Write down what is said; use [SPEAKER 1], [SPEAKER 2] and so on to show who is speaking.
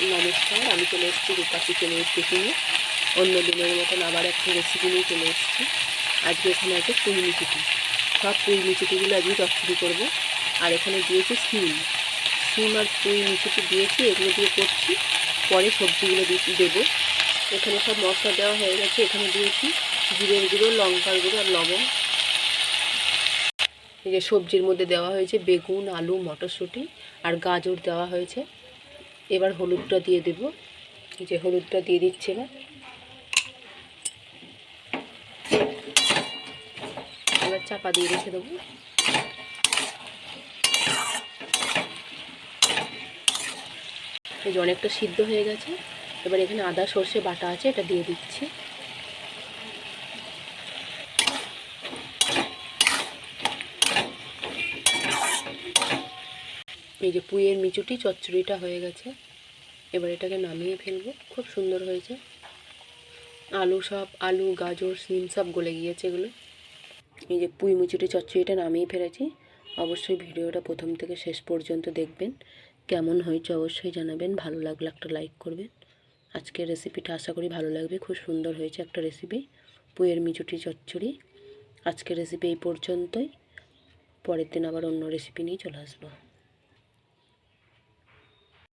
[SPEAKER 1] নমস্কার, আমি চলে এসেছি রূপা কিচেনের টিফিনে। অন্য দিনের মতন আবার একটা রেসিপি নিয়ে চলে এসেছি। আজকে এখানে আছে পুঁই মিচুটি। সব পুঁই মিচুটিগুলো আজকে চচ্চড়ি করবো। আর এখানে দিয়েছি সিম আর পুঁই মিচুটি দিয়েছি, এগুলো দিয়ে করছি। পরে সবজিগুলো দেবো। এখানে সব মশলা দেওয়া হয়ে গেছে। এখানে দিয়েছি জিরের গুঁড়ো, লঙ্কার গুঁড়ো আর লবণ। এই যে সবজির মধ্যে দেওয়া হয়েছে বেগুন, আলু, মটরশুঁটি আর গাজর দেওয়া হয়েছে। এবার হলুদটা দিয়ে দেব। এই যে হলুদটা দিয়ে দিচ্ছে না, এবার চাপা দিয়ে রেখে দেবো। এই যে অনেকটা সিদ্ধ হয়ে গেছে। এবার এখানে আদা সর্ষে বাটা আছে, এটা দিয়ে দিচ্ছি। এই যে পুঁইয়ের মিচুটি চচ্চড়িটা হয়ে গেছে। এবার এটাকে নামিয়ে ফেলবো। খুব সুন্দর হয়েছে। আলু, গাজর, সিম সব গলে গিয়েছে এগুলো। এই যে পুঁই মিচুটি চচ্চড়িটা নামিয়ে ফেলেছি। অবশ্যই ভিডিওটা প্রথম থেকে শেষ পর্যন্ত দেখবেন। কেমন হয়েছে অবশ্যই জানাবেন। ভালো লাগলে একটা লাইক করবেন। আজকের রেসিপিটা আশা করি ভালো লাগবে। খুব সুন্দর হয়েছে একটা রেসিপি, পুঁইয়ের মিচুটি চচ্চড়ি। আজকের রেসিপি এই পর্যন্তই। পরের দিন আবার অন্য রেসিপি নিয়ে চলে আসবো।